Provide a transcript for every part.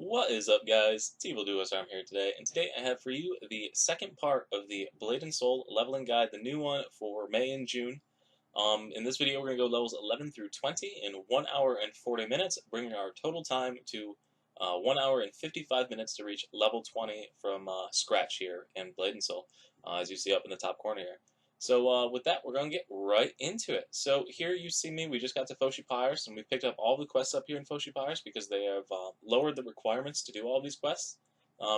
What is up, guys? It's Arm here today, and today I have for you the second part of the Blade and Soul leveling guide, the new one for May and June. In this video, we're going to go levels 11 through 20 in 1 hour and 40 minutes, bringing our total time to 1 hour and 55 minutes to reach level 20 from scratch here in Blade and Soul, as you see up in the top corner here. So with that, we're going to get right into it. So here you see me, we just got to Foshi Pyus, and we've picked up all the quests up here in Foshi Pyus because they have lowered the requirements to do all these quests.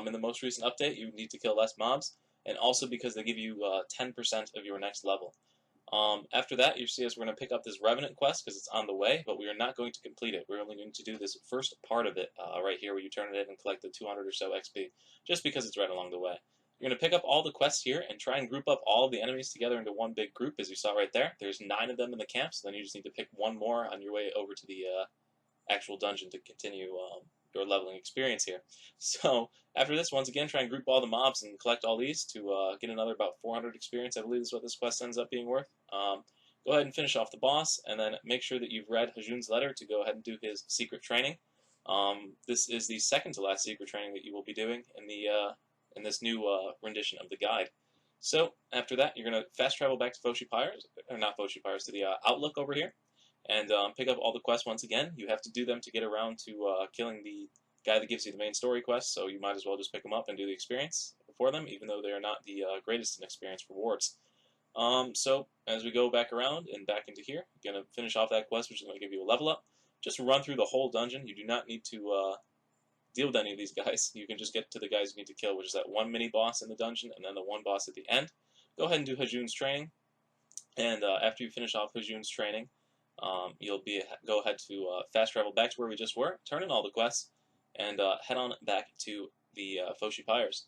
In the most recent update, you need to kill less mobs, and also because they give you 10% of your next level. After that, you see us, we're going to pick up this Revenant quest because it's on the way, but we are not going to complete it. We're only going to do this first part of it right here where you turn it in and collect the 200 or so XP, just because it's right along the way. You're going to pick up all the quests here and try and group up all of the enemies together into one big group, as you saw right there. There's 9 of them in the camp, so then you just need to pick one more on your way over to the actual dungeon to continue your leveling experience here. So after this, once again, try and group all the mobs and collect all these to get another about 400 experience. I believe is what this quest ends up being worth. Go ahead and finish off the boss, and then make sure that you've read Hajun's letter to go ahead and do his secret training. This is the second to last secret training that you will be doing in this new rendition of the guide. So after that, you're going to fast travel back to Foshi Pyus, or not Foshi Pyus, to the Outlook over here, and pick up all the quests once again. You have to do them to get around to killing the guy that gives you the main story quest, so you might as well just pick them up and do the experience for them, even though they are not the greatest in experience rewards. So as we go back around and back into here, you're going to finish off that quest, which is going to give you a level up. Just run through the whole dungeon. You do not need to deal with any of these guys. You can just get to the guys you need to kill, which is that one mini-boss in the dungeon, and then the one boss at the end. Go ahead and do Hajun's training, and after you finish off Hajun's training, you'll go ahead to fast travel back to where we just were, turn in all the quests, and head on back to the Foshi Pyus.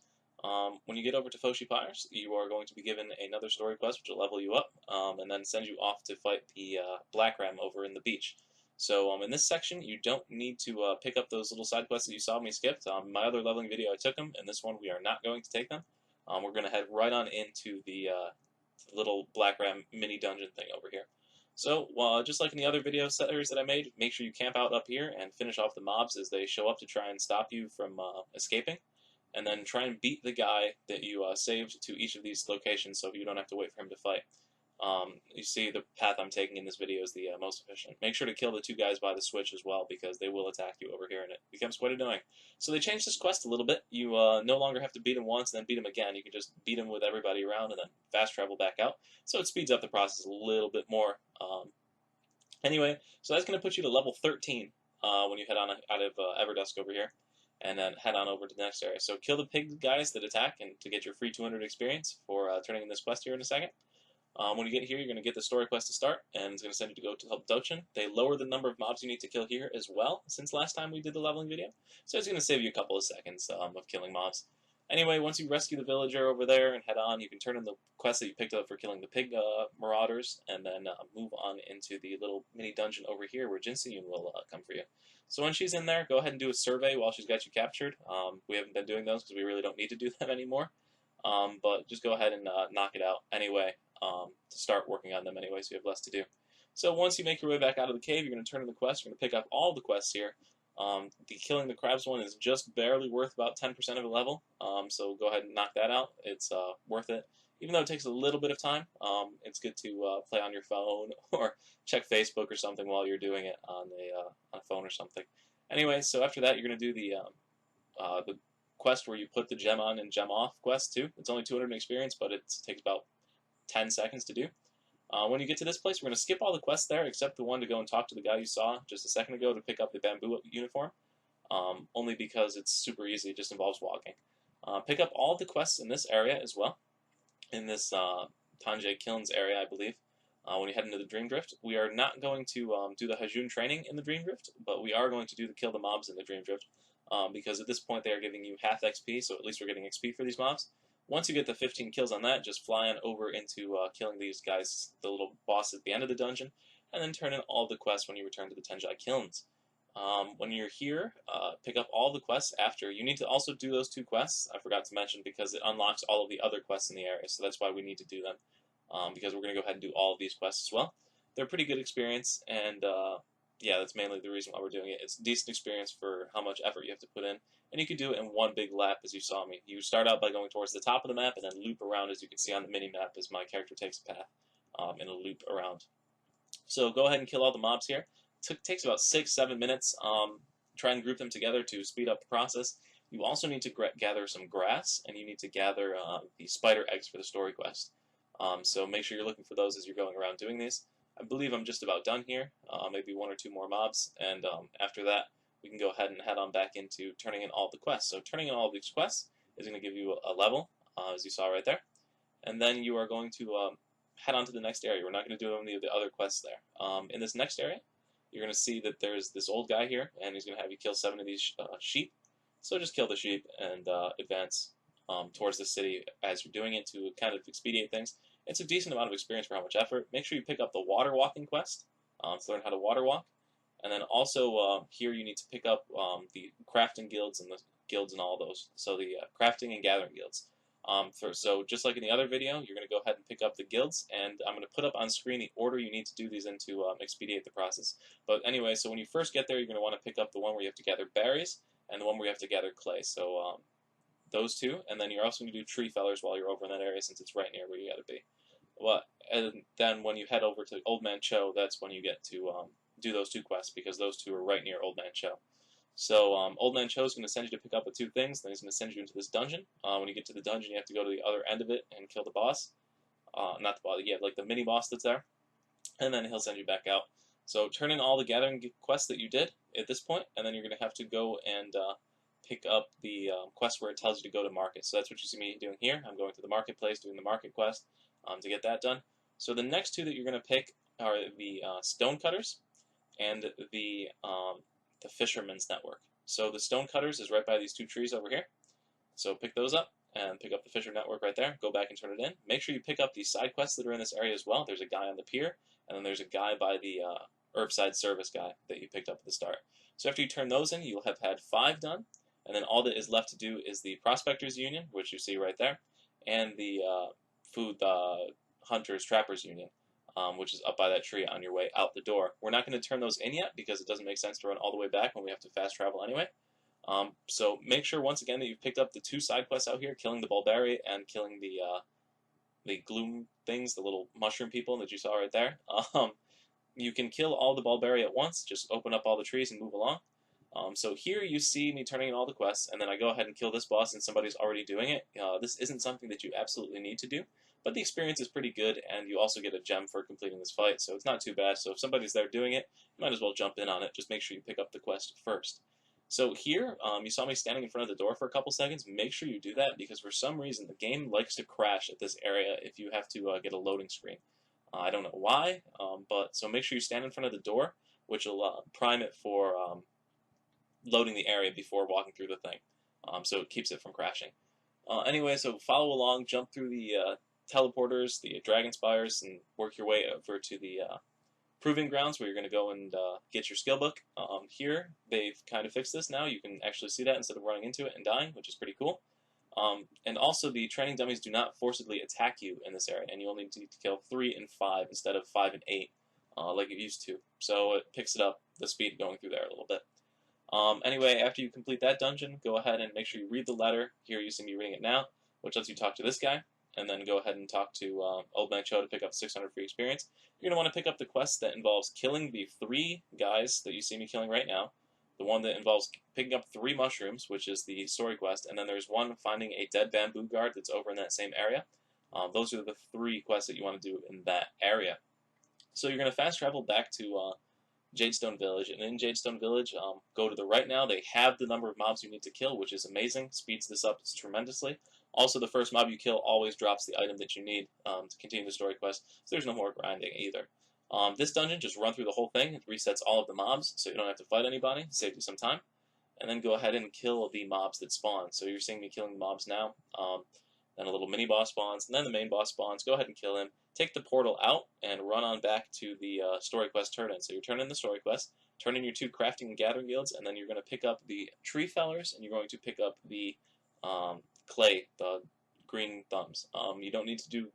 When you get over to Foshi Pyus, you are going to be given another story quest, which will level you up, and then send you off to fight the Black Ram over in the beach. So in this section, you don't need to pick up those little side quests that you saw me skip. My other leveling video, I took them. In this one, we are not going to take them. We're going to head right on into the little Black Ram mini dungeon thing over here. So just like in the other video series that I made, make sure you camp out up here and finish off the mobs as they show up to try and stop you from escaping. And then try and beat the guy that you saved to each of these locations so you don't have to wait for him to fight. You see the path I'm taking in this video is the most efficient. Make sure to kill the 2 guys by the switch as well, because they will attack you over here and it becomes quite annoying. So they changed this quest a little bit. You no longer have to beat him once and then beat him again. You can just beat him with everybody around and then fast travel back out. So it speeds up the process a little bit more. Anyway, so that's going to put you to level 13 when you head on out of Everdusk over here, and then head on over to the next area. So kill the pig guys that attack and to get your free 200 experience for turning in this quest here in a second. When you get here, you're going to get the story quest to start, and it's going to send you to go to help Dochin. They lower the number of mobs you need to kill here as well since last time we did the leveling video, so it's going to save you a couple of seconds of killing mobs. Anyway, once you rescue the villager over there and head on, you can turn in the quest that you picked up for killing the pig marauders, and then move on into the little mini dungeon over here where Jinsen will come for you. So when she's in there, go ahead and do a survey while she's got you captured. We haven't been doing those because we really don't need to do them anymore, but just go ahead and knock it out anyway. To start working on them anyway, so you have less to do. So once you make your way back out of the cave, you're going to turn in the quest. You're going to pick up all the quests here. The killing the crabs one is just barely worth about 10% of a level, so go ahead and knock that out. It's worth it. Even though it takes a little bit of time, it's good to play on your phone or check Facebook or something while you're doing it on a phone or something. Anyway, so after that, you're going to do the quest where you put the gem on and gem off quest too. It's only 200 experience, but it takes about 10 seconds to do. When you get to this place, we're going to skip all the quests there except the one to go and talk to the guy you saw just a second ago to pick up the bamboo uniform, only because it's super easy. It just involves walking. Pick up all the quests in this area as well, in this Tanjay Kilns area, I believe, when you head into the Dream Drift. We are not going to do the Hajun training in the Dream Drift, but we are going to do the kill the mobs in the Dream Drift, because at this point they are giving you half XP, so at least we're getting XP for these mobs. Once you get the 15 kills on that, just fly on over into killing these guys, the little boss at the end of the dungeon, and then turn in all the quests when you return to the Tanjay Kilns. When you're here, pick up all the quests after. You need to also do those 2 quests, I forgot to mention, because it unlocks all of the other quests in the area, so that's why we need to do them, because we're going to go ahead and do all of these quests as well. They're a pretty good experience, and yeah, that's mainly the reason why we're doing it. It's a decent experience for how much effort you have to put in, and you can do it in one big lap, as you saw me. You start out by going towards the top of the map, and then loop around, as you can see on the mini map, as my character takes a path in a loop around. So go ahead and kill all the mobs here. Takes about 6-7 minutes. Try and group them together to speed up the process. You also need to gather some grass, and you need to gather the spider eggs for the story quest. So make sure you're looking for those as you're going around doing these. I believe I'm just about done here, maybe 1 or 2 more mobs, and after that we can go ahead and head on back into turning in all the quests. So turning in all of these quests is going to give you a level, as you saw right there, and then you are going to head on to the next area. We're not going to do any of the other quests there. In this next area, you're going to see that there's this old guy here, and he's going to have you kill 7 of these sheep. So just kill the sheep and advance towards the city as you're doing it to kind of expedite things. It's a decent amount of experience for how much effort. Make sure you pick up the water walking quest to learn how to water walk. And then also here you need to pick up the crafting guilds and the guilds and all those. So the crafting and gathering guilds. So just like in the other video, you're going to go ahead and pick up the guilds, and I'm going to put up on screen the order you need to do these in to expedite the process. But anyway, so when you first get there, you're going to want to pick up the one where you have to gather berries and the one where you have to gather clay. So those two, and then you're also going to do tree fellers while you're over in that area since it's right near where you got to be. Well, and then when you head over to Old Man Cho, that's when you get to do those 2 quests, because those 2 are right near Old Man Cho. So Old Man Cho is going to send you to pick up the 2 things, then he's going to send you into this dungeon. When you get to the dungeon, you have to go to the other end of it and kill the boss. Not the boss, yeah, like the mini boss that's there. And then he'll send you back out. So turn in all the gathering quests that you did at this point, and then you're going to have to go and pick up the quest where it tells you to go to market. So that's what you see me doing here. I'm going to the marketplace, doing the market quest to get that done. So the next 2 that you're going to pick are the stonecutters and the fisherman's network. So the stonecutters is right by these 2 trees over here. So pick those up and pick up the fisher network right there. Go back and turn it in. Make sure you pick up the side quests that are in this area as well. There's a guy on the pier, and then there's a guy by the Earthside service guy that you picked up at the start. So after you turn those in, you'll have had 5 done, and then all that is left to do is the Prospectors Union, which you see right there, and the Food Hunters Trappers Union, which is up by that tree on your way out the door. We're not going to turn those in yet because it doesn't make sense to run all the way back when we have to fast travel anyway. So make sure once again that you've picked up the 2 side quests out here, killing the Bulbari and killing the gloom things, the little mushroom people that you saw right there. You can kill all the Bulbari at once, just open up all the trees and move along. So here you see me turning in all the quests, and then I go ahead and kill this boss and somebody's already doing it. This isn't something that you absolutely need to do, but the experience is pretty good, and you also get a gem for completing this fight, so it's not too bad. So if somebody's there doing it, you might as well jump in on it. Just make sure you pick up the quest first. So here, you saw me standing in front of the door for a couple seconds. Make sure you do that, because for some reason the game likes to crash at this area if you have to get a loading screen. I don't know why, but so make sure you stand in front of the door, which will prime it for loading the area before walking through the thing, so it keeps it from crashing. Anyway, so follow along, jump through the teleporters, the dragon spires, and work your way over to the proving grounds where you're going to go and get your skill book. Here, they've kind of fixed this now. You can actually see that instead of running into it and dying, which is pretty cool. And also, the training dummies do not forcibly attack you in this area, and you only need to kill 3 and 5 instead of 5 and 8, like it used to. So it picks it up, the speed going through there a little bit. Anyway, after you complete that dungeon, go ahead and make sure you read the letter. Here you see me reading it now, which lets you talk to this guy, and then go ahead and talk to Old Man Cho to pick up 600 free experience. You're going to want to pick up the quest that involves killing the 3 guys that you see me killing right now, the one that involves picking up 3 mushrooms, which is the story quest, and then there's one finding a dead bamboo guard that's over in that same area. Those are the 3 quests that you want to do in that area. So you're going to fast travel back to Jadestone Village, and in Jadestone Village, go to the right now. They have the number of mobs you need to kill, which is amazing. Speeds this up tremendously. Also, the first mob you kill always drops the item that you need to continue the story quest, so there's no more grinding either. This dungeon, just run through the whole thing. It resets all of the mobs, so you don't have to fight anybody. Save you some time. And then go ahead and kill the mobs that spawn. So you're seeing me killing the mobs now. Then a little mini boss spawns, and then the main boss spawns. Go ahead and kill him. Take the portal out and run on back to the story quest turn-in. So you're turning the story quest, turn in your 2 crafting and gathering guilds, and then you're going to pick up the tree fellers, and you're going to pick up the clay, the green thumbs. You don't need to do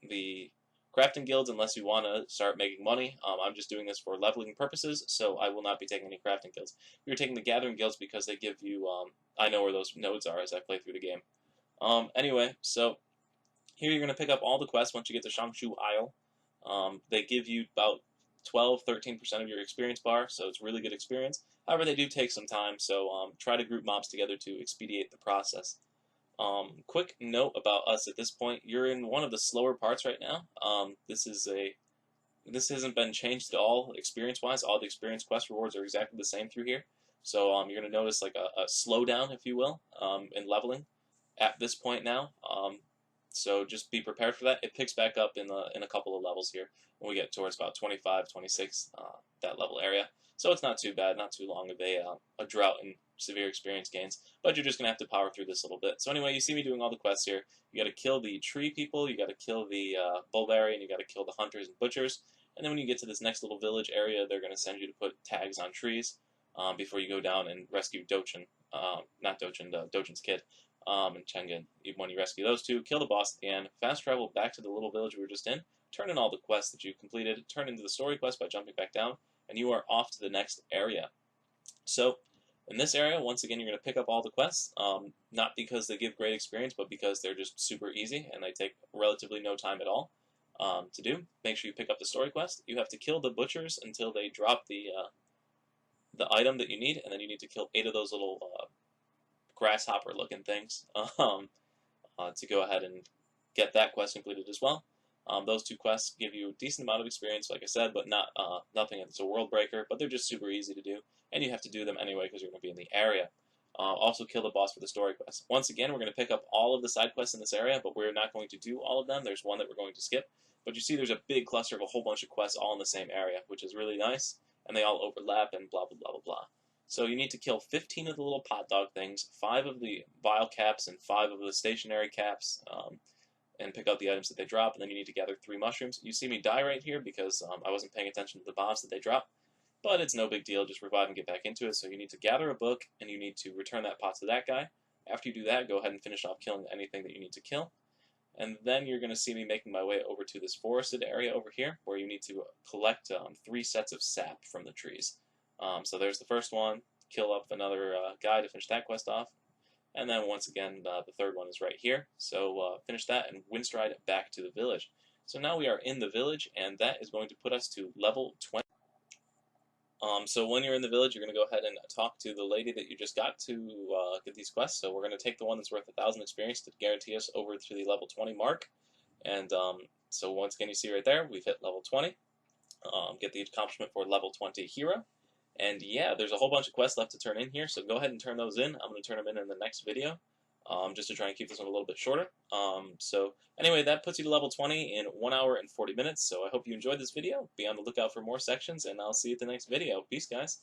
the Crafting guilds, unless you want to start making money. I'm just doing this for leveling purposes, so I will not be taking any crafting guilds. You're taking the gathering guilds because they give you, I know where those nodes are as I play through the game. Anyway, so here you're going to pick up all the quests once you get to Shangshu Isle. They give you about 12–13% of your experience bar, so it's really good experience. However, they do take some time, so try to group mobs together to expedite the process. Quick note about us at this point: you're in one of the slower parts right now. This hasn't been changed at all experience-wise. All the experience quest rewards are exactly the same through here. So you're going to notice like a slowdown, if you will, in leveling at this point now. So just be prepared for that. It picks back up in a couple of levels here when we get towards about 25, 26, that level area. So it's not too bad, not too long of a drought in severe experience gains, but you're just going to have to power through this a little bit. So anyway, you see me doing all the quests here. You got to kill the tree people, you got to kill the Bulbarian, you got to kill the hunters and butchers, and then when you get to this next little village area, they're going to send you to put tags on trees before you go down and rescue Dochin, not Dochin, Dochin's kid, and Chengen. When you rescue those two, kill the boss at the end, fast travel back to the little village we were just in, turn in all the quests that you completed, turn into the story quest by jumping back down, and you are off to the next area. So, in this area, once again, you're going to pick up all the quests, not because they give great experience, but because they're just super easy, and they take relatively no time at all to do. Make sure you pick up the story quest. You have to kill the butchers until they drop the item that you need, and then you need to kill 8 of those little grasshopper-looking things to go ahead and get that quest completed as well. Those 2 quests give you a decent amount of experience, like I said, but not nothing that's a world breaker, but they're just super easy to do, and you have to do them anyway because you're going to be in the area. Also kill the boss for the story quest. Once again, we're going to pick up all of the side quests in this area, but we're not going to do all of them. There's one that we're going to skip, but you see there's a big cluster of a whole bunch of quests all in the same area, which is really nice, and they all overlap and blah, blah, blah, blah, blah. So you need to kill 15 of the little pot dog things, 5 of the vial caps, and 5 of the stationary caps, and pick out the items that they drop, and then you need to gather 3 mushrooms. You see me die right here because I wasn't paying attention to the mobs that they drop, but it's no big deal, just revive and get back into it. So you need to gather a book, and you need to return that pot to that guy. After you do that, go ahead and finish off killing anything that you need to kill. And then you're going to see me making my way over to this forested area over here, where you need to collect 3 sets of sap from the trees. So there's the first one, kill up another guy to finish that quest off. And then once again, the third one is right here. So finish that and windstride back to the village. So now we are in the village, and that is going to put us to level 20. So when you're in the village, you're going to go ahead and talk to the lady that you just got to get these quests. So we're going to take the one that's worth 1,000 experience to guarantee us over to the level 20 mark. And so once again, you see right there, we've hit level 20. Get the accomplishment for level 20 hero. And yeah, there's a whole bunch of quests left to turn in here, so go ahead and turn those in. I'm going to turn them in the next video, just to try and keep this one a little bit shorter. So anyway, that puts you to level 20 in 1 hour and 40 minutes, so I hope you enjoyed this video. Be on the lookout for more sections, and I'll see you at the next video. Peace, guys.